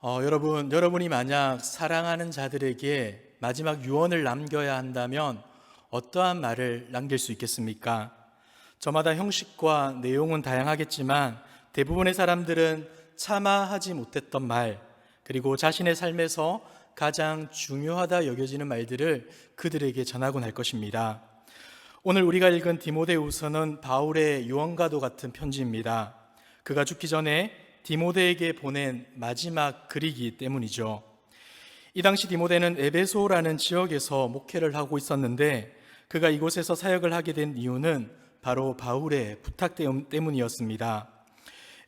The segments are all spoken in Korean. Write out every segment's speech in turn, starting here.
여러분이 만약 사랑하는 자들에게 마지막 유언을 남겨야 한다면 어떠한 말을 남길 수 있겠습니까? 저마다 형식과 내용은 다양하겠지만 대부분의 사람들은 차마 하지 못했던 말, 그리고 자신의 삶에서 가장 중요하다 여겨지는 말들을 그들에게 전하곤 할 것입니다. 오늘 우리가 읽은 디모데후서는 바울의 유언과도 같은 편지입니다. 그가 죽기 전에 디모데에게 보낸 마지막 글이기 때문이죠. 이 당시 디모데는 에베소라는 지역에서 목회를 하고 있었는데 그가 이곳에서 사역을 하게 된 이유는 바로 바울의 부탁 때문이었습니다.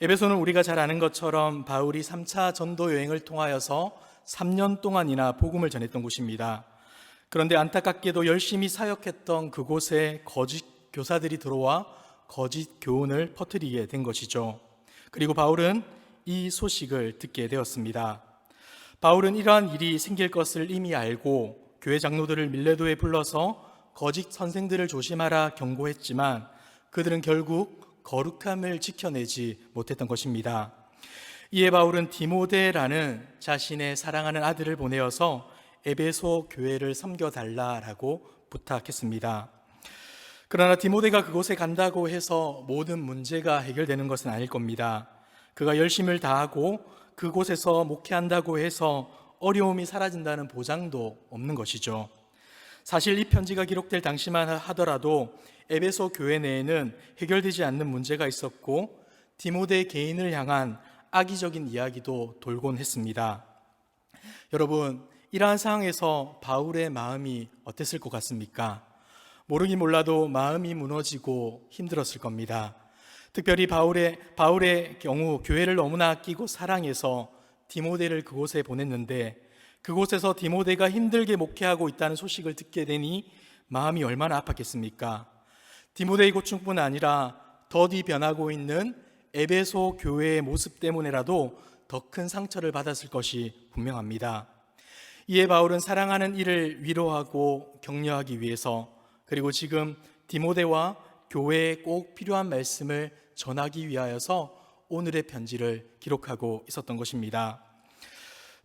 에베소는 우리가 잘 아는 것처럼 바울이 3차 전도 여행을 통하여서 3년 동안이나 복음을 전했던 곳입니다. 그런데 안타깝게도 열심히 사역했던 그곳에 거짓 교사들이 들어와 거짓 교훈을 퍼뜨리게 된 것이죠. 그리고 바울은 이 소식을 듣게 되었습니다. 바울은 이러한 일이 생길 것을 이미 알고 교회 장로들을 밀레도에 불러서 거짓 선생들을 조심하라 경고했지만 그들은 결국 거룩함을 지켜내지 못했던 것입니다. 이에 바울은 디모데라는 자신의 사랑하는 아들을 보내어서 에베소 교회를 섬겨달라라고 부탁했습니다. 그러나 디모데가 그곳에 간다고 해서 모든 문제가 해결되는 것은 아닐 겁니다. 그가 열심을 다하고 그곳에서 목회한다고 해서 어려움이 사라진다는 보장도 없는 것이죠. 사실 이 편지가 기록될 당시만 하더라도 에베소 교회 내에는 해결되지 않는 문제가 있었고 디모데 개인을 향한 악의적인 이야기도 돌곤 했습니다. 여러분, 이러한 상황에서 바울의 마음이 어땠을 것 같습니까? 모르긴 몰라도 마음이 무너지고 힘들었을 겁니다. 특별히 바울의 경우 교회를 너무나 아끼고 사랑해서 디모데를 그곳에 보냈는데 그곳에서 디모데가 힘들게 목회하고 있다는 소식을 듣게 되니 마음이 얼마나 아팠겠습니까? 디모데의 고충뿐 아니라 더디 변하고 있는 에베소 교회의 모습 때문에라도 더 큰 상처를 받았을 것이 분명합니다. 이에 바울은 사랑하는 이를 위로하고 격려하기 위해서 그리고 지금 디모데와 교회에 꼭 필요한 말씀을 전하기 위하여서 오늘의 편지를 기록하고 있었던 것입니다.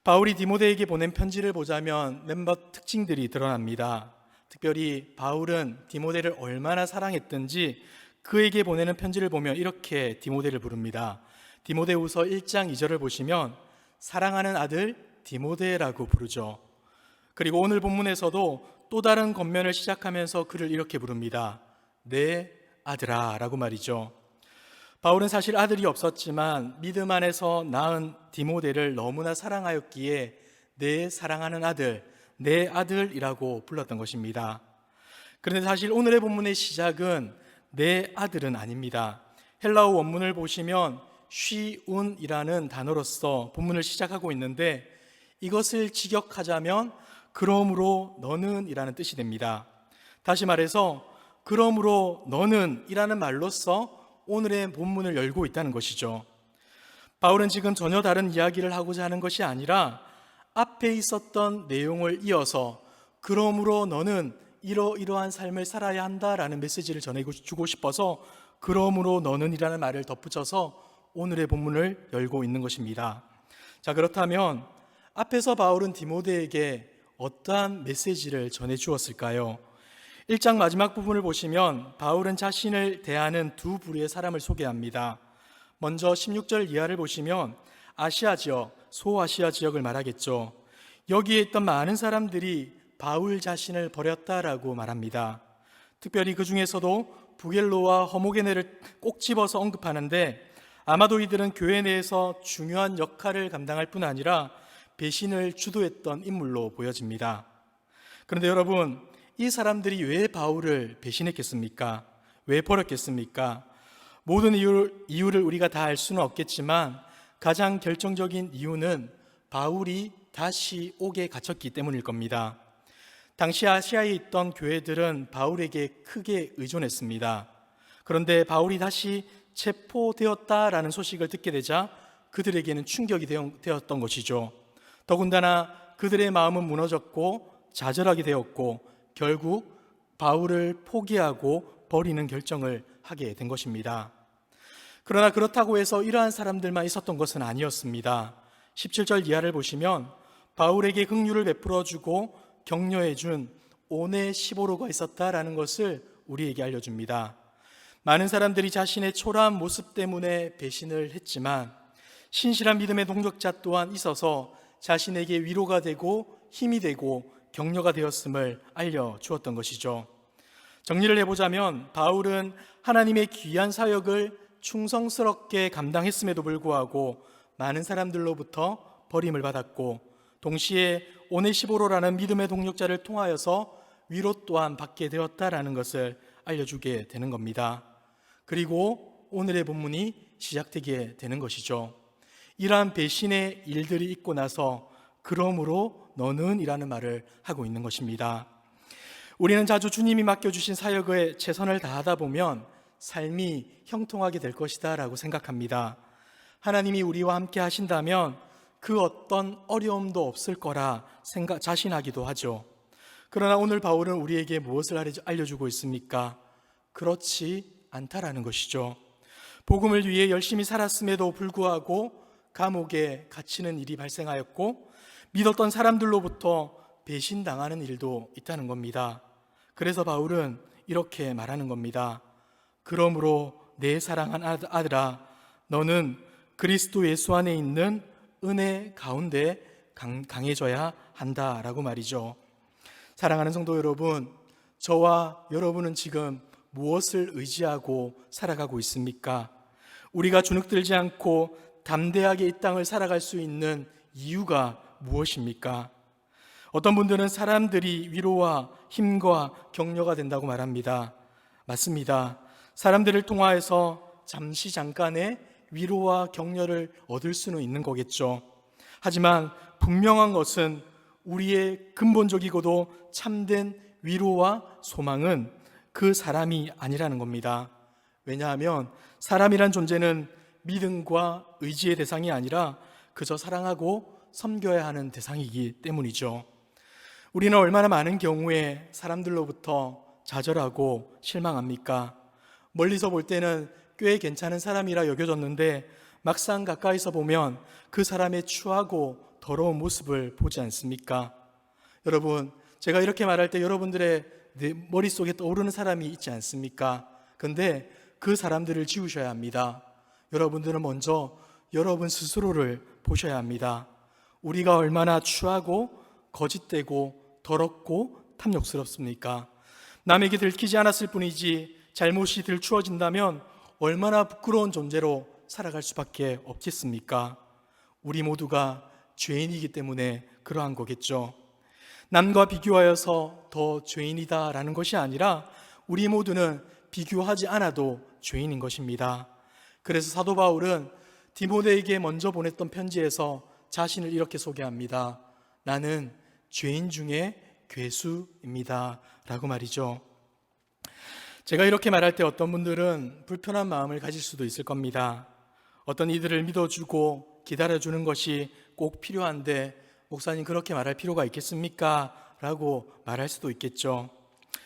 바울이 디모데에게 보낸 편지를 보자면 몇몇 특징들이 드러납니다. 특별히 바울은 디모데를 얼마나 사랑했든지 그에게 보내는 편지를 보면 이렇게 디모데를 부릅니다. 디모데후서 1장 2절을 보시면 사랑하는 아들 디모데라고 부르죠. 그리고 오늘 본문에서도 또 다른 겉면을 시작하면서 그를 이렇게 부릅니다. 내 아들아 라고 말이죠. 바울은 사실 아들이 없었지만 믿음 안에서 낳은 디모데를 너무나 사랑하였기에 내 사랑하는 아들, 내 아들이라고 불렀던 것입니다. 그런데 사실 오늘의 본문의 시작은 내 아들은 아닙니다. 헬라어 원문을 보시면 쉬운이라는 단어로서 본문을 시작하고 있는데 이것을 직역하자면 그러므로 너는 이라는 뜻이 됩니다. 다시 말해서 그러므로 너는 이라는 말로써 오늘의 본문을 열고 있다는 것이죠. 바울은 지금 전혀 다른 이야기를 하고자 하는 것이 아니라 앞에 있었던 내용을 이어서 그러므로 너는 이러이러한 삶을 살아야 한다라는 메시지를 전해주고 싶어서 그러므로 너는 이라는 말을 덧붙여서 오늘의 본문을 열고 있는 것입니다. 자, 그렇다면 앞에서 바울은 디모데에게 어떠한 메시지를 전해주었을까요? 1장 마지막 부분을 보시면 바울은 자신을 대하는 두 부류의 사람을 소개합니다. 먼저 16절 이하를 보시면 아시아 지역, 소아시아 지역을 말하겠죠. 여기에 있던 많은 사람들이 바울 자신을 버렸다라고 말합니다. 특별히 그 중에서도 부겔로와 허모게네를 꼭 집어서 언급하는데 아마도 이들은 교회 내에서 중요한 역할을 감당할 뿐 아니라 배신을 주도했던 인물로 보여집니다. 그런데 여러분, 이 사람들이 왜 바울을 배신했겠습니까? 왜 버렸겠습니까? 모든 이유를 우리가 다 알 수는 없겠지만 가장 결정적인 이유는 바울이 다시 옥에 갇혔기 때문일 겁니다. 당시 아시아에 있던 교회들은 바울에게 크게 의존했습니다. 그런데 바울이 다시 체포되었다라는 소식을 듣게 되자 그들에게는 충격이 되었던 것이죠. 더군다나 그들의 마음은 무너졌고 좌절하게 되었고 결국 바울을 포기하고 버리는 결정을 하게 된 것입니다. 그러나 그렇다고 해서 이러한 사람들만 있었던 것은 아니었습니다. 17절 이하를 보시면 바울에게 긍휼을 베풀어주고 격려해준 오네시보로가 있었다라는 것을 우리에게 알려줍니다. 많은 사람들이 자신의 초라한 모습 때문에 배신을 했지만 신실한 믿음의 동력자 또한 있어서 자신에게 위로가 되고 힘이 되고 격려가 되었음을 알려주었던 것이죠. 정리를 해보자면 바울은 하나님의 귀한 사역을 충성스럽게 감당했음에도 불구하고 많은 사람들로부터 버림을 받았고, 동시에 오네시보로라는 믿음의 동력자를 통하여서 위로 또한 받게 되었다라는 것을 알려주게 되는 겁니다. 그리고 오늘의 본문이 시작되게 되는 것이죠. 이러한 배신의 일들이 있고 나서 그러므로 너는 이라는 말을 하고 있는 것입니다. 우리는 자주 주님이 맡겨주신 사역에 최선을 다하다 보면 삶이 형통하게 될 것이다 라고 생각합니다. 하나님이 우리와 함께 하신다면 그 어떤 어려움도 없을 거라 자신하기도 하죠. 그러나 오늘 바울은 우리에게 무엇을 알려주고 있습니까? 그렇지 않다라는 것이죠. 복음을 위해 열심히 살았음에도 불구하고 감옥에 갇히는 일이 발생하였고 믿었던 사람들로부터 배신당하는 일도 있다는 겁니다. 그래서 바울은 이렇게 말하는 겁니다. 그러므로 내 사랑한 아들아, 너는 그리스도 예수 안에 있는 은혜 가운데 강해져야 한다라고 말이죠. 사랑하는 성도 여러분, 저와 여러분은 지금 무엇을 의지하고 살아가고 있습니까? 우리가 주눅들지 않고 담대하게 이 땅을 살아갈 수 있는 이유가 무엇입니까? 어떤 분들은 사람들이 위로와 힘과 격려가 된다고 말합니다. 맞습니다. 사람들을 통하여서 잠깐의 위로와 격려를 얻을 수는 있는 거겠죠. 하지만 분명한 것은 우리의 근본적이고도 참된 위로와 소망은 그 사람이 아니라는 겁니다. 왜냐하면 사람이란 존재는 믿음과 의지의 대상이 아니라 그저 사랑하고 섬겨야 하는 대상이기 때문이죠. 우리는 얼마나 많은 경우에 사람들로부터 좌절하고 실망합니까? 멀리서 볼 때는 꽤 괜찮은 사람이라 여겨졌는데 막상 가까이서 보면 그 사람의 추하고 더러운 모습을 보지 않습니까? 여러분, 제가 이렇게 말할 때 여러분들의 머릿속에 떠오르는 사람이 있지 않습니까? 근데 그 사람들을 지우셔야 합니다. 여러분들은 먼저 여러분 스스로를 보셔야 합니다. 우리가 얼마나 추하고 거짓되고 더럽고 탐욕스럽습니까? 남에게 들키지 않았을 뿐이지 잘못이 들추어진다면 얼마나 부끄러운 존재로 살아갈 수밖에 없겠습니까? 우리 모두가 죄인이기 때문에 그러한 거겠죠. 남과 비교하여서 더 죄인이다라는 것이 아니라 우리 모두는 비교하지 않아도 죄인인 것입니다. 그래서 사도 바울은 디모데에게 먼저 보냈던 편지에서 자신을 이렇게 소개합니다. 나는 죄인 중에 괴수입니다 라고 말이죠. 제가 이렇게 말할 때 어떤 분들은 불편한 마음을 가질 수도 있을 겁니다. 어떤 이들을 믿어주고 기다려주는 것이 꼭 필요한데 목사님 그렇게 말할 필요가 있겠습니까? 라고 말할 수도 있겠죠.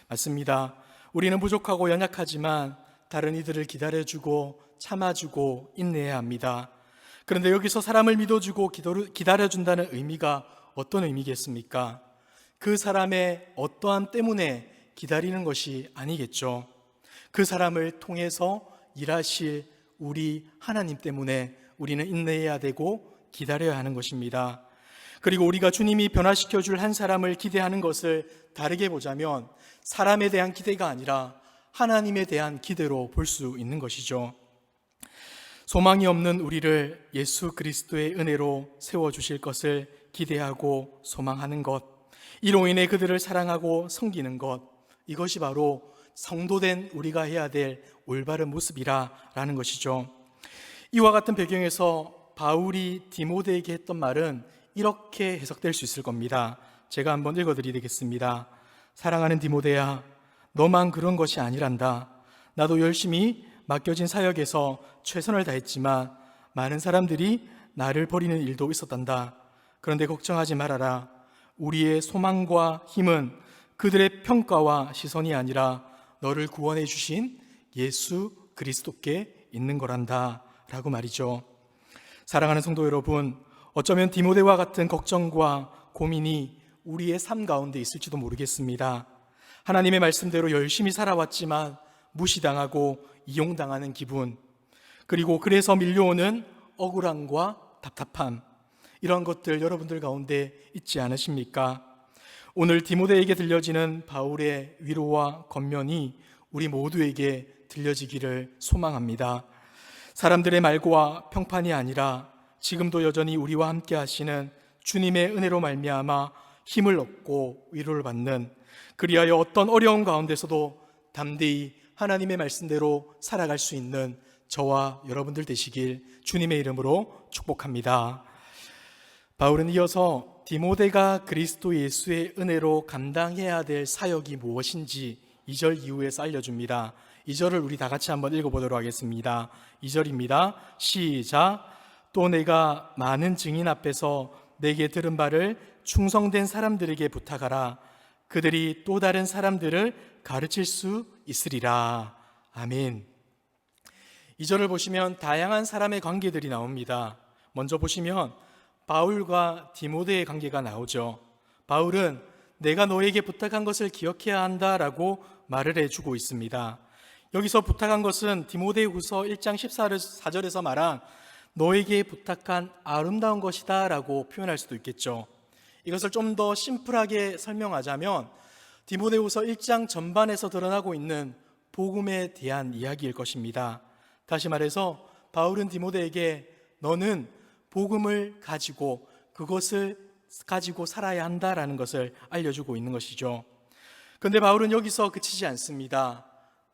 맞습니다. 우리는 부족하고 연약하지만 다른 이들을 기다려주고 참아주고 인내해야 합니다. 그런데 여기서 사람을 믿어주고 기다려준다는 의미가 어떤 의미겠습니까? 그 사람의 어떠함 때문에 기다리는 것이 아니겠죠. 그 사람을 통해서 일하실 우리 하나님 때문에 우리는 인내해야 되고 기다려야 하는 것입니다. 그리고 우리가 주님이 변화시켜 줄 한 사람을 기대하는 것을 다르게 보자면 사람에 대한 기대가 아니라 하나님에 대한 기대로 볼 수 있는 것이죠. 소망이 없는 우리를 예수 그리스도의 은혜로 세워주실 것을 기대하고 소망하는 것, 이로 인해 그들을 사랑하고 섬기는 것, 이것이 바로 성도된 우리가 해야 될 올바른 모습이라는 것이죠. 이와 같은 배경에서 바울이 디모데에게 했던 말은 이렇게 해석될 수 있을 겁니다. 제가 한번 읽어드리겠습니다. 사랑하는 디모데야, 너만 그런 것이 아니란다. 나도 열심히 맡겨진 사역에서 최선을 다했지만 많은 사람들이 나를 버리는 일도 있었단다. 그런데 걱정하지 말아라. 우리의 소망과 힘은 그들의 평가와 시선이 아니라 너를 구원해 주신 예수 그리스도께 있는 거란다 라고 말이죠. 사랑하는 성도 여러분, 어쩌면 디모데와 같은 걱정과 고민이 우리의 삶 가운데 있을지도 모르겠습니다. 하나님의 말씀대로 열심히 살아왔지만 무시당하고 이용당하는 기분, 그리고 그래서 밀려오는 억울함과 답답함, 이런 것들 여러분들 가운데 있지 않으십니까? 오늘 디모데에게 들려지는 바울의 위로와 권면이 우리 모두에게 들려지기를 소망합니다. 사람들의 말과 평판이 아니라 지금도 여전히 우리와 함께 하시는 주님의 은혜로 말미암아 힘을 얻고 위로를 받는, 그리하여 어떤 어려움 가운데서도 담대히 하나님의 말씀대로 살아갈 수 있는 저와 여러분들 되시길 주님의 이름으로 축복합니다. 바울은 이어서 디모데가 그리스도 예수의 은혜로 감당해야 될 사역이 무엇인지 2절 이후에서 알려줍니다. 2절을 우리 다 같이 한번 읽어보도록 하겠습니다. 2절입니다. 시작. 또 내가 많은 증인 앞에서 내게 들은 바를 충성된 사람들에게 부탁하라. 그들이 또 다른 사람들을 가르칠 수 있으리라. 아멘. 2절을 보시면 다양한 사람의 관계들이 나옵니다. 먼저 보시면 바울과 디모데의 관계가 나오죠. 바울은 내가 너에게 부탁한 것을 기억해야 한다라고 말을 해주고 있습니다. 여기서 부탁한 것은 디모데후서 1장 14절에서 말한 너에게 부탁한 아름다운 것이다 라고 표현할 수도 있겠죠. 이것을 좀 더 심플하게 설명하자면 디모데후서 1장 전반에서 드러나고 있는 복음에 대한 이야기일 것입니다. 다시 말해서 바울은 디모데에게 너는 복음을 가지고 그것을 가지고 살아야 한다라는 것을 알려주고 있는 것이죠. 그런데 바울은 여기서 그치지 않습니다.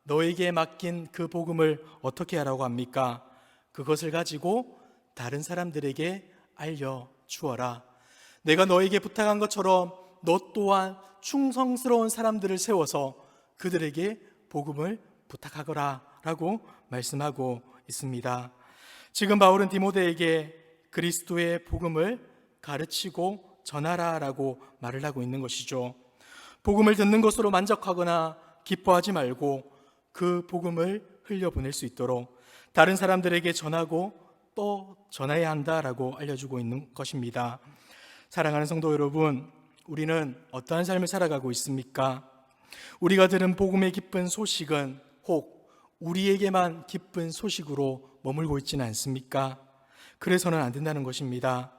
너에게 맡긴 그 복음을 어떻게 하라고 합니까? 그것을 가지고 다른 사람들에게 알려주어라. 내가 너에게 부탁한 것처럼 너 또한 충성스러운 사람들을 세워서 그들에게 복음을 부탁하거라 라고 말씀하고 있습니다. 지금 바울은 디모데에게 그리스도의 복음을 가르치고 전하라 라고 말을 하고 있는 것이죠. 복음을 듣는 것으로 만족하거나 기뻐하지 말고 그 복음을 흘려보낼 수 있도록 다른 사람들에게 전하고 또 전해야 한다라고 알려주고 있는 것입니다. 사랑하는 성도 여러분, 우리는 어떠한 삶을 살아가고 있습니까? 우리가 들은 복음의 기쁜 소식은 혹 우리에게만 기쁜 소식으로 머물고 있지는 않습니까? 그래서는 안 된다는 것입니다.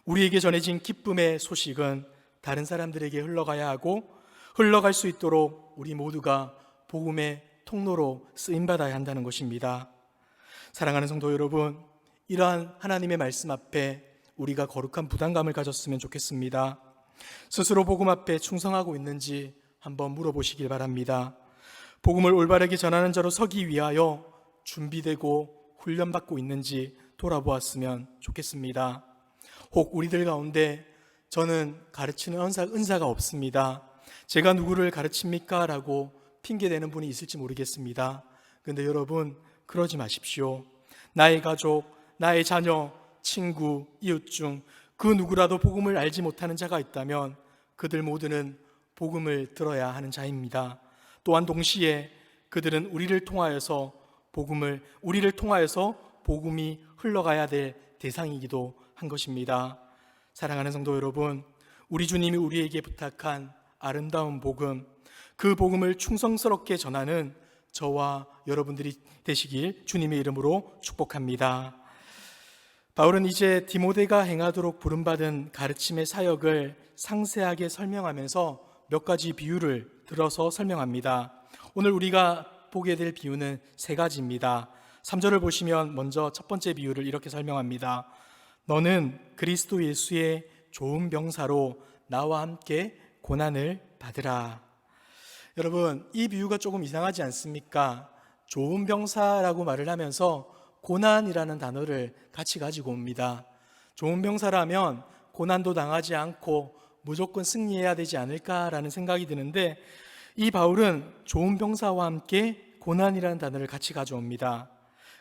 우리에게 전해진 기쁨의 소식은 다른 사람들에게 흘러가야 하고 흘러갈 수 있도록 우리 모두가 복음의 통로로 쓰임받아야 한다는 것입니다. 사랑하는 성도 여러분, 이러한 하나님의 말씀 앞에 우리가 거룩한 부담감을 가졌으면 좋겠습니다. 스스로 복음 앞에 충성하고 있는지 한번 물어보시길 바랍니다. 복음을 올바르게 전하는 자로 서기 위하여 준비되고 훈련받고 있는지 돌아보았으면 좋겠습니다. 혹 우리들 가운데 저는 가르치는 은사가 없습니다. 제가 누구를 가르칩니까? 라고 핑계대는 분이 있을지 모르겠습니다. 그런데 여러분, 그러지 마십시오. 나의 가족, 나의 자녀, 친구, 이웃 중 그 누구라도 복음을 알지 못하는 자가 있다면 그들 모두는 복음을 들어야 하는 자입니다. 또한 동시에 그들은 우리를 통하여서 복음이 흘러가야 될 대상이기도 한 것입니다. 사랑하는 성도 여러분, 우리 주님이 우리에게 부탁한 아름다운 복음, 그 복음을 충성스럽게 전하는 저와 여러분들이 되시길 주님의 이름으로 축복합니다. 바울은 이제 디모데가 행하도록 부름받은 가르침의 사역을 상세하게 설명하면서 몇 가지 비유를 들어서 설명합니다. 오늘 우리가 보게 될 비유는 세 가지입니다. 3절을 보시면 먼저 첫 번째 비유를 이렇게 설명합니다. 너는 그리스도 예수의 좋은 병사로 나와 함께 고난을 받으라. 여러분, 이 비유가 조금 이상하지 않습니까? 좋은 병사라고 말을 하면서 고난이라는 단어를 같이 가지고 옵니다. 좋은 병사라면 고난도 당하지 않고 무조건 승리해야 되지 않을까라는 생각이 드는데 이 바울은 좋은 병사와 함께 고난이라는 단어를 같이 가져옵니다.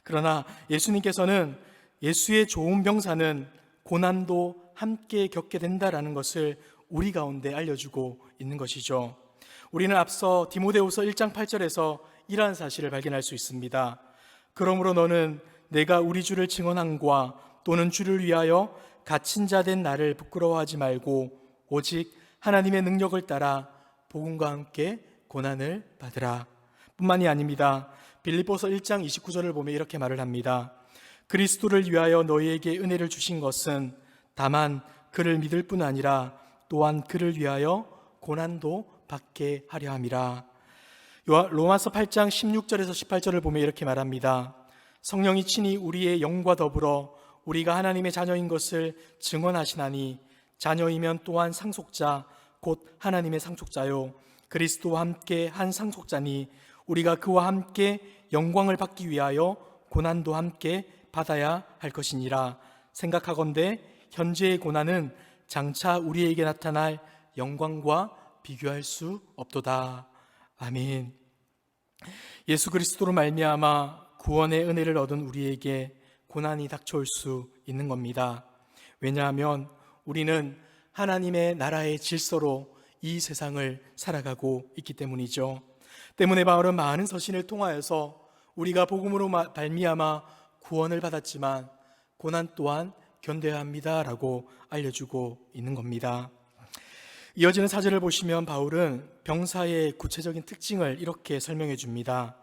그러나 예수님께서는 예수의 좋은 병사는 고난도 함께 겪게 된다라는 것을 우리 가운데 알려주고 있는 것이죠. 우리는 앞서 디모데후서 1장 8절에서 이러한 사실을 발견할 수 있습니다. 그러므로 너는 내가 우리 주를 증언함과 또는 주를 위하여 갇힌 자 된 나를 부끄러워하지 말고 오직 하나님의 능력을 따라 복음과 함께 고난을 받으라. 뿐만이 아닙니다. 빌립보서 1장 29절을 보면 이렇게 말을 합니다. 그리스도를 위하여 너희에게 은혜를 주신 것은 다만 그를 믿을 뿐 아니라 또한 그를 위하여 고난도 받게 하려 함이라. 로마서 8장 16절에서 18절을 보면 이렇게 말합니다. 성령이 친히 우리의 영과 더불어 우리가 하나님의 자녀인 것을 증언하시나니 자녀이면 또한 상속자 곧 하나님의 상속자요 그리스도와 함께 한 상속자니 우리가 그와 함께 영광을 받기 위하여 고난도 함께 받아야 할 것이니라. 생각하건대 현재의 고난은 장차 우리에게 나타날 영광과 비교할 수 없도다. 아멘. 예수 그리스도로 말미암아 구원의 은혜를 얻은 우리에게 고난이 닥쳐올 수 있는 겁니다. 왜냐하면 우리는 하나님의 나라의 질서로 이 세상을 살아가고 있기 때문이죠. 때문에 바울은 많은 서신을 통하여서 우리가 복음으로 말미암아 구원을 받았지만 고난 또한 견뎌야 합니다라고 알려주고 있는 겁니다. 이어지는 사절을 보시면 바울은 병사의 구체적인 특징을 이렇게 설명해 줍니다.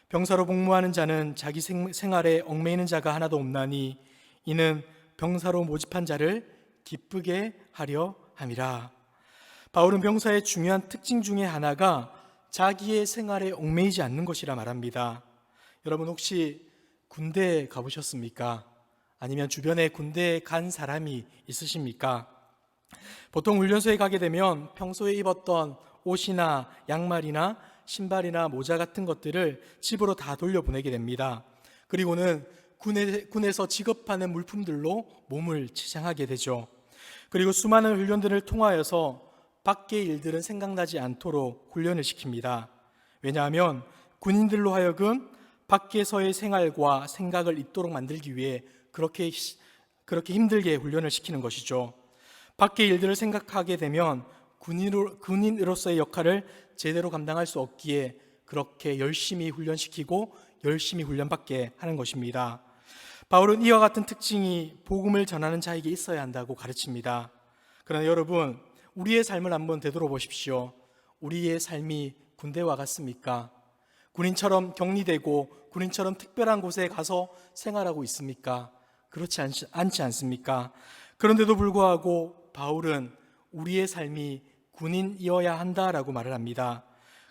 병사로 복무하는 자는 자기 생활에 얽매이는 자가 하나도 없나니 이는 병사로 모집한 자를 기쁘게 하려 함이라. 바울은 병사의 중요한 특징 중에 하나가 자기의 생활에 얽매이지 않는 것이라 말합니다. 여러분 혹시 군대에 가보셨습니까? 아니면 주변에 군대에 간 사람이 있으십니까? 보통 훈련소에 가게 되면 평소에 입었던 옷이나 양말이나 신발이나 모자 같은 것들을 집으로 다 돌려보내게 됩니다. 그리고는 군에서 지급하는 물품들로 몸을 치장하게 되죠. 그리고 수많은 훈련들을 통하여서 밖의 일들은 생각나지 않도록 훈련을 시킵니다. 왜냐하면 군인들로 하여금 밖에서의 생활과 생각을 잊도록 만들기 위해 그렇게 힘들게 훈련을 시키는 것이죠. 밖의 일들을 생각하게 되면 군인으로서의 역할을 제대로 감당할 수 없기에 그렇게 열심히 훈련시키고 열심히 훈련받게 하는 것입니다. 바울은 이와 같은 특징이 복음을 전하는 자에게 있어야 한다고 가르칩니다. 그러나 여러분, 우리의 삶을 한번 되돌아보십시오. 우리의 삶이 군대와 같습니까? 군인처럼 격리되고 군인처럼 특별한 곳에 가서 생활하고 있습니까? 그렇지 않지 않습니까? 그런데도 불구하고 바울은 우리의 삶이 군인이어야 한다라고 말을 합니다.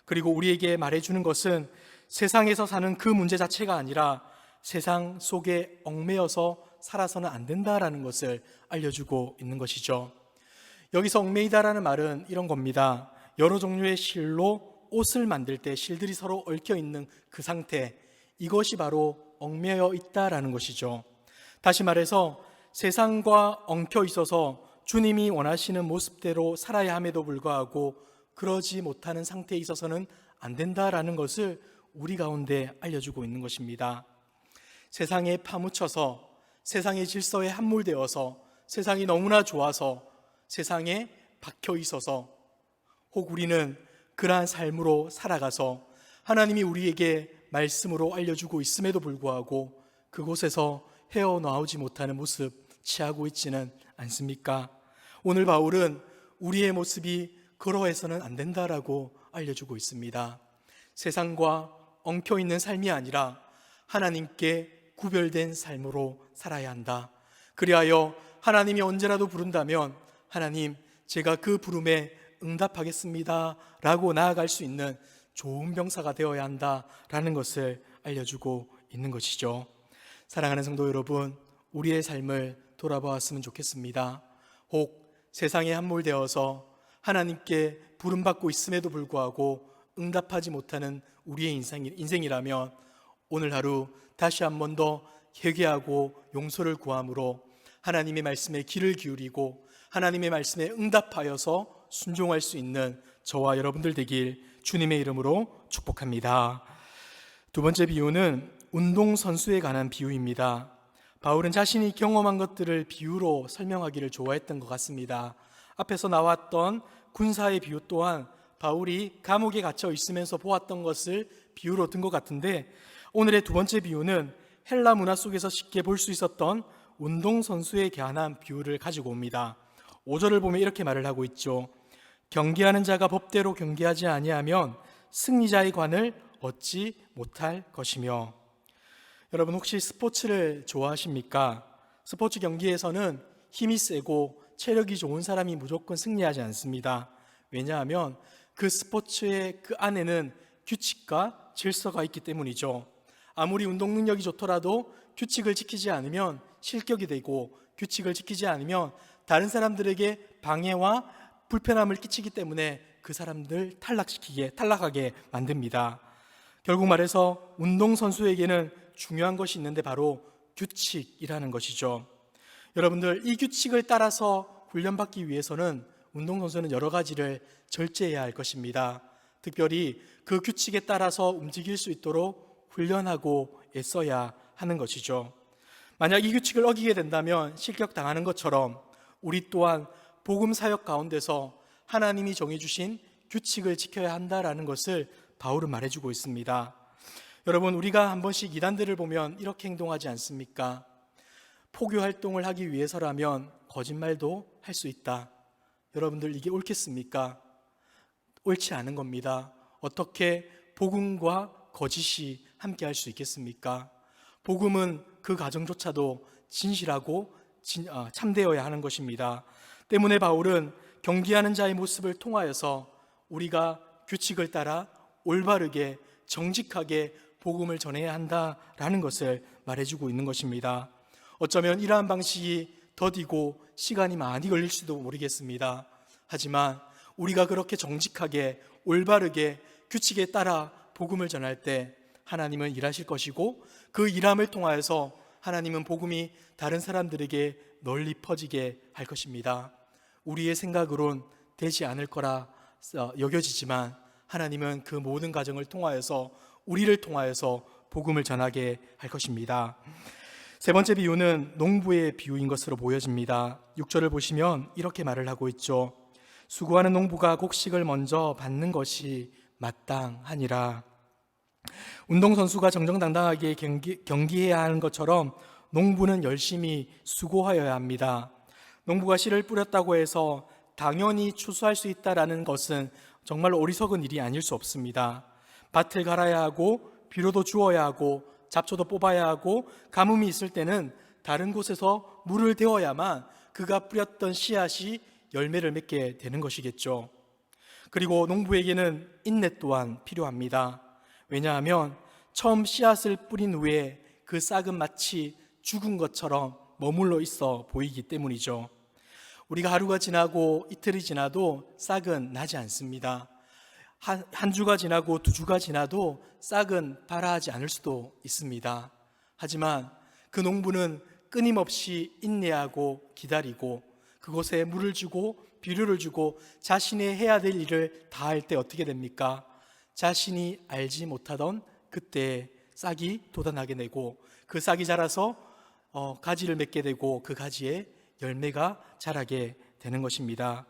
그리고 우리에게 말해주는 것은 세상에서 사는 그 문제 자체가 아니라 세상 속에 얽매여서 살아서는 안 된다라는 것을 알려주고 있는 것이죠. 여기서 얽매이다라는 말은 이런 겁니다. 여러 종류의 실로 옷을 만들 때 실들이 서로 얽혀 있는 그 상태, 이것이 바로 얽매여 있다라는 것이죠. 다시 말해서 세상과 엉켜 있어서 주님이 원하시는 모습대로 살아야 함에도 불구하고 그러지 못하는 상태에 있어서는 안 된다라는 것을 우리 가운데 알려주고 있는 것입니다. 세상에 파묻혀서 세상의 질서에 함몰되어서 세상이 너무나 좋아서 세상에 박혀 있어서 혹 우리는 그러한 삶으로 살아가서 하나님이 우리에게 말씀으로 알려주고 있음에도 불구하고 그곳에서 헤어나오지 못하는 모습 취하고 있지는 않습니까? 오늘 바울은 우리의 모습이 그러해서는 안 된다라고 알려주고 있습니다. 세상과 엉켜있는 삶이 아니라 하나님께 구별된 삶으로 살아야 한다. 그리하여 하나님이 언제라도 부른다면 하나님, 제가 그 부름에 응답하겠습니다 라고 나아갈 수 있는 좋은 병사가 되어야 한다라는 것을 알려주고 있는 것이죠. 사랑하는 성도 여러분, 우리의 삶을 돌아보았으면 좋겠습니다. 혹 세상에 함몰되어서 하나님께 부름받고 있음에도 불구하고 응답하지 못하는 우리의 인생이라면 오늘 하루 다시 한 번 더 회개하고 용서를 구함으로 하나님의 말씀에 귀를 기울이고 하나님의 말씀에 응답하여서 순종할 수 있는 저와 여러분들 되길 주님의 이름으로 축복합니다. 두 번째 비유는 운동선수에 관한 비유입니다. 바울은 자신이 경험한 것들을 비유로 설명하기를 좋아했던 것 같습니다. 앞에서 나왔던 군사의 비유 또한 바울이 감옥에 갇혀 있으면서 보았던 것을 비유로 든 것 같은데 오늘의 두 번째 비유는 헬라 문화 속에서 쉽게 볼 수 있었던 운동선수에 관한 비유를 가지고 옵니다. 5절을 보면 이렇게 말을 하고 있죠. 경기하는 자가 법대로 경기하지 아니하면 승리자의 관을 얻지 못할 것이며. 여러분 혹시 스포츠를 좋아하십니까? 스포츠 경기에서는 힘이 세고 체력이 좋은 사람이 무조건 승리하지 않습니다. 왜냐하면 그 스포츠의 그 안에는 규칙과 질서가 있기 때문이죠. 아무리 운동 능력이 좋더라도 규칙을 지키지 않으면 실격이 되고, 규칙을 지키지 않으면 다른 사람들에게 방해와 불편함을 끼치기 때문에 그 사람들 탈락하게 만듭니다. 결국 말해서 운동선수에게는 중요한 것이 있는데 바로 규칙이라는 것이죠. 여러분들, 이 규칙을 따라서 훈련받기 위해서는 운동선수는 여러 가지를 절제해야 할 것입니다. 특별히 그 규칙에 따라서 움직일 수 있도록 훈련하고 애써야 하는 것이죠. 만약 이 규칙을 어기게 된다면 실격당하는 것처럼 우리 또한 복음 사역 가운데서 하나님이 정해주신 규칙을 지켜야 한다라는 것을 바울은 말해주고 있습니다. 여러분, 우리가 한 번씩 이단들을 보면 이렇게 행동하지 않습니까? 포교 활동을 하기 위해서라면 거짓말도 할 수 있다. 여러분들, 이게 옳겠습니까? 옳지 않은 겁니다. 어떻게 복음과 거짓이 함께 할 수 있겠습니까? 복음은 그 가정조차도 진실하고 참되어야 하는 것입니다. 때문에 바울은 경기하는 자의 모습을 통하여서 우리가 규칙을 따라 올바르게 정직하게 복음을 전해야 한다라는 것을 말해주고 있는 것입니다. 어쩌면 이러한 방식이 더디고 시간이 많이 걸릴 수도 모르겠습니다. 하지만 우리가 그렇게 정직하게 올바르게 규칙에 따라 복음을 전할 때 하나님은 일하실 것이고, 그 일함을 통하여서 하나님은 복음이 다른 사람들에게 널리 퍼지게 할 것입니다. 우리의 생각으론 되지 않을 거라 여겨지지만 하나님은 그 모든 과정을 통하여서, 우리를 통하여서 복음을 전하게 할 것입니다. 세 번째 비유는 농부의 비유인 것으로 보여집니다. 6절을 보시면 이렇게 말을 하고 있죠. 수고하는 농부가 곡식을 먼저 받는 것이 마땅하니라. 운동선수가 정정당당하게 경기해야 하는 것처럼 농부는 열심히 수고하여야 합니다. 농부가 씨를 뿌렸다고 해서 당연히 추수할 수 있다라는 것은 정말로 어리석은 일이 아닐 수 없습니다. 밭을 갈아야 하고, 비료도 주어야 하고, 잡초도 뽑아야 하고, 가뭄이 있을 때는 다른 곳에서 물을 데워야만 그가 뿌렸던 씨앗이 열매를 맺게 되는 것이겠죠. 그리고 농부에게는 인내 또한 필요합니다. 왜냐하면 처음 씨앗을 뿌린 후에 그 싹은 마치 죽은 것처럼 머물러 있어 보이기 때문이죠. 우리가 하루가 지나고 이틀이 지나도 싹은 나지 않습니다. 한 주가 지나고 두 주가 지나도 싹은 발아하지 않을 수도 있습니다. 하지만 그 농부는 끊임없이 인내하고 기다리고, 그곳에 물을 주고 비료를 주고 자신이 해야 될 일을 다 할 때 어떻게 됩니까? 자신이 알지 못하던 그때 싹이 돋아나게 되고, 그 싹이 자라서 가지를 맺게 되고, 그 가지에 열매가 자라게 되는 것입니다.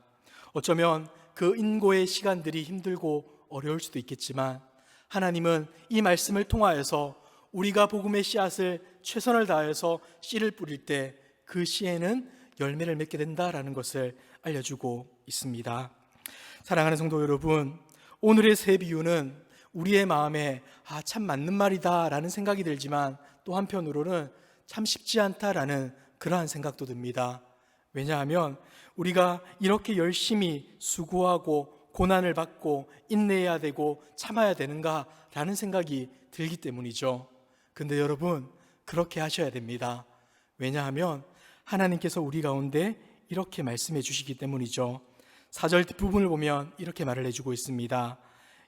어쩌면 그 인고의 시간들이 힘들고 어려울 수도 있겠지만 하나님은 이 말씀을 통하여서 우리가 복음의 씨앗을 최선을 다해서 씨를 뿌릴 때 그 씨에는 열매를 맺게 된다라는 것을 알려주고 있습니다. 사랑하는 성도 여러분, 오늘의 세 비유는 우리의 마음에 참 맞는 말이다 라는 생각이 들지만 또 한편으로는 참 쉽지 않다라는 그러한 생각도 듭니다. 왜냐하면 우리가 이렇게 열심히 수고하고 고난을 받고 인내해야 되고 참아야 되는가 라는 생각이 들기 때문이죠. 근데 여러분, 그렇게 하셔야 됩니다. 왜냐하면 하나님께서 우리 가운데 이렇게 말씀해 주시기 때문이죠. 4절 뒷부분을 보면 이렇게 말을 해주고 있습니다.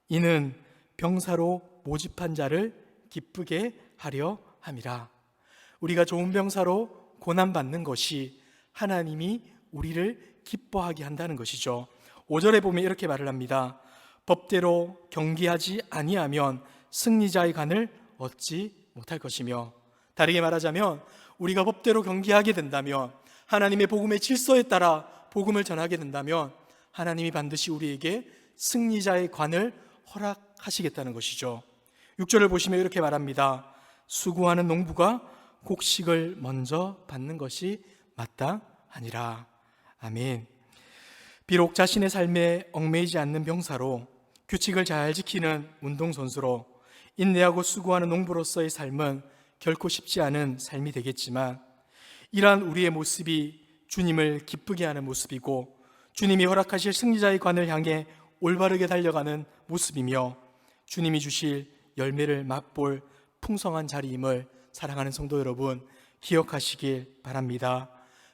이는 병사로 모집한 자를 기쁘게 하려 함이라. 우리가 좋은 병사로 고난받는 것이 하나님이 우리를 기뻐하게 한다는 것이죠. 5절에 보면 이렇게 말을 합니다. 법대로 경기하지 아니하면 승리자의 관을 얻지 못할 것이며, 다르게 말하자면 우리가 법대로 경기하게 된다면, 하나님의 복음의 질서에 따라 복음을 전하게 된다면 하나님이 반드시 우리에게 승리자의 관을 허락하시겠다는 것이죠. 6절을 보시면 이렇게 말합니다. 수고하는 농부가 곡식을 먼저 받는 것이 마땅하니라. 아멘. 비록 자신의 삶에 얽매이지 않는 병사로, 규칙을 잘 지키는 운동선수로, 인내하고 수고하는 농부로서의 삶은 결코 쉽지 않은 삶이 되겠지만, 이러한 우리의 모습이 주님을 기쁘게 하는 모습이고, 주님이 허락하실 승리자의 관을 향해 올바르게 달려가는 모습이며, 주님이 주실 열매를 맛볼 풍성한 자리임을 사랑하는 성도 여러분, 기억하시길 바랍니다.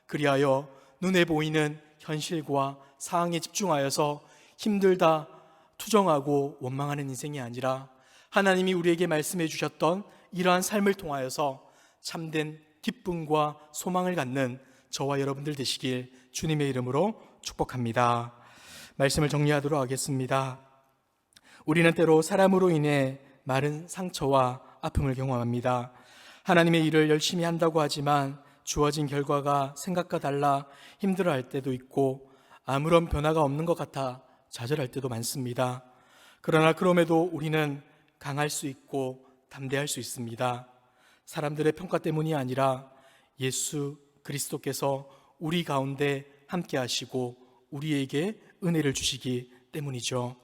그리하여 눈에 보이는 현실과 상황에 집중하여서 힘들다 투정하고 원망하는 인생이 아니라, 하나님이 우리에게 말씀해 주셨던 이러한 삶을 통하여서 참된 기쁨과 소망을 갖는 저와 여러분들 되시길 주님의 이름으로 축복합니다. 말씀을 정리하도록 하겠습니다. 우리는 때로 사람으로 인해 많은 상처와 아픔을 경험합니다. 하나님의 일을 열심히 한다고 하지만 주어진 결과가 생각과 달라 힘들어할 때도 있고, 아무런 변화가 없는 것 같아 좌절할 때도 많습니다. 그러나 그럼에도 우리는 강할 수 있고 담대할 수 있습니다. 사람들의 평가 때문이 아니라 예수 그리스도께서 우리 가운데 함께 하시고 우리에게 은혜를 주시기 때문이죠.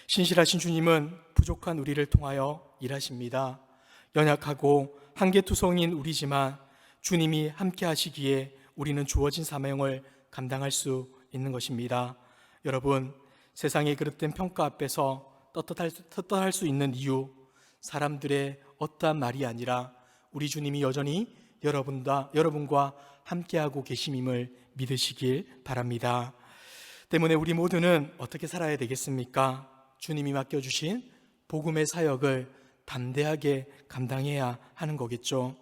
신실하신 주님은 부족한 우리를 통하여 일하십니다. 연약하고 한계투성인 우리지만 주님이 함께 하시기에 우리는 주어진 사명을 감당할 수 있는 것입니다. 여러분, 세상의 그릇된 평가 앞에서 떳떳할 수 있는 이유, 사람들의 어떠한 말이 아니라 우리 주님이 여전히 여러분과 함께하고 계심임을 믿으시길 바랍니다. 때문에 우리 모두는 어떻게 살아야 되겠습니까? 주님이 맡겨주신 복음의 사역을 담대하게 감당해야 하는 거겠죠.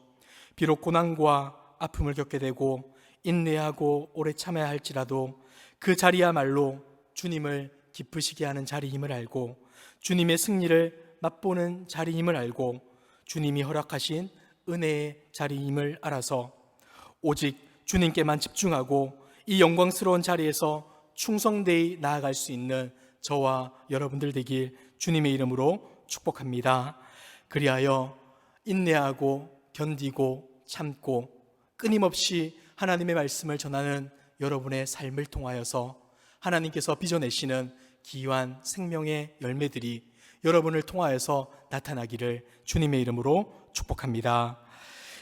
비록 고난과 아픔을 겪게 되고 인내하고 오래 참아야 할지라도 그 자리야말로 주님을 기쁘시게 하는 자리임을 알고, 주님의 승리를 맛보는 자리임을 알고, 주님이 허락하신 은혜의 자리임을 알아서 오직 주님께만 집중하고 이 영광스러운 자리에서 충성되이 나아갈 수 있는 저와 여러분들 되길 주님의 이름으로 축복합니다. 그리하여 인내하고 견디고 참고 끊임없이 하나님의 말씀을 전하는 여러분의 삶을 통하여서 하나님께서 빚어내시는 귀한 생명의 열매들이 여러분을 통하여서 나타나기를 주님의 이름으로 축복합니다.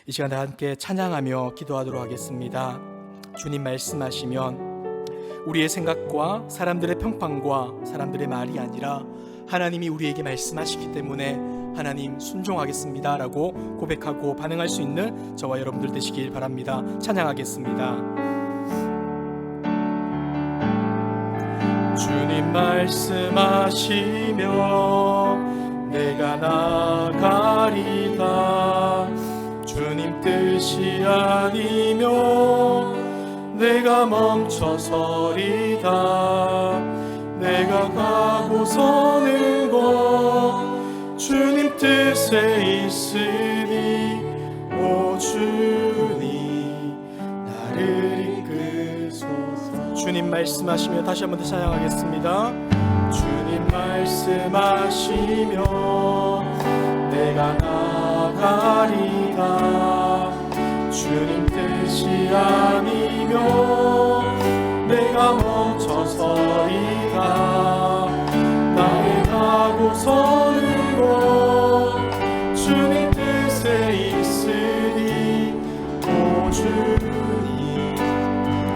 이 시간 다 함께 찬양하며 기도하도록 하겠습니다. 주님 말씀하시면 우리의 생각과 사람들의 평판과 사람들의 말이 아니라 하나님이 우리에게 말씀하시기 때문에 하나님 순종하겠습니다 라고 고백하고 반응할 수 있는 저와 여러분들 되시길 바랍니다. 찬양하겠습니다. 주님 말씀하시며 내가 나가리다. 주님 뜻이 아니며 내가 멈춰서리다. 내가 가고 서는 곳 주님 뜻에 있으니 오 주님 나를 이끄소서. 주님 말씀하시며 다시 한번 더 찬양하겠습니다. 주님 말씀하시며 내가 나가리라. 주님 뜻이 아니며 내가 멈춰서리다. 나의 가고 서는 곳 주님 뜻에 있으니 오 주님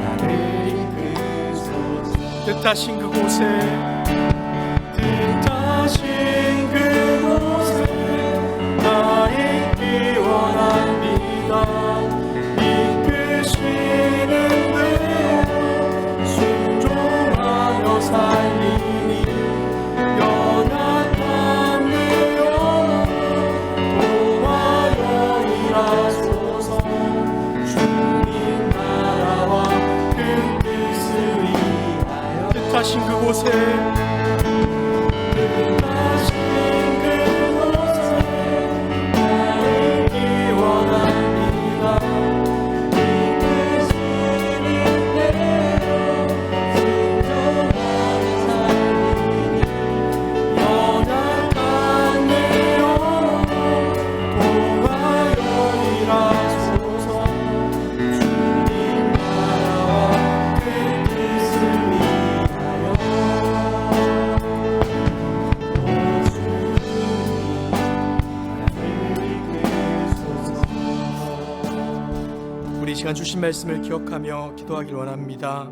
나를 이끄소서. 뜻하신 그곳에 나의 있기 원합니다. 살리니 연약한 내 영혼 도와여 일하소서. 주님 나라와 그 뜻을 위하여 뜻하신 그곳에 라 시간 주신 말씀을 기억하며 기도하길 원합니다.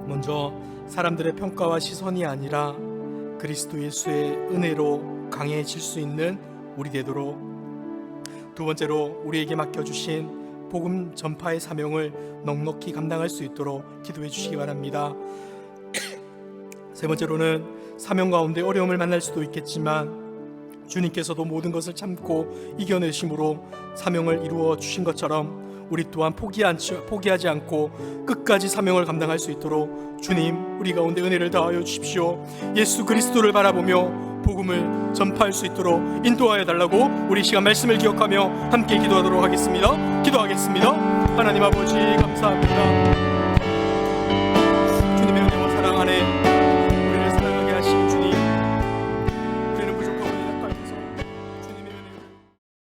먼저 사람들의 평가와 시선이 아니라 그리스도 예수의 은혜로 강해질 수 있는 우리 되도록, 두 번째로 우리에게 맡겨주신 복음 전파의 사명을 넉넉히 감당할 수 있도록 기도해 주시기 바랍니다. 세 번째로는 사명 가운데 어려움을 만날 수도 있겠지만 주님께서도 모든 것을 참고 이겨내심으로 사명을 이루어 주신 것처럼 우리 또한 포기하지 않고 끝까지 사명을 감당할 수 있도록 주님 우리 가운데 은혜를 다하여 주십시오. 예수 그리스도를 바라보며 복음을 전파할 수 있도록 인도하여 달라고 우리 시간 말씀을 기억하며 함께 기도하도록 하겠습니다. 기도하겠습니다. 하나님 아버지 감사합니다.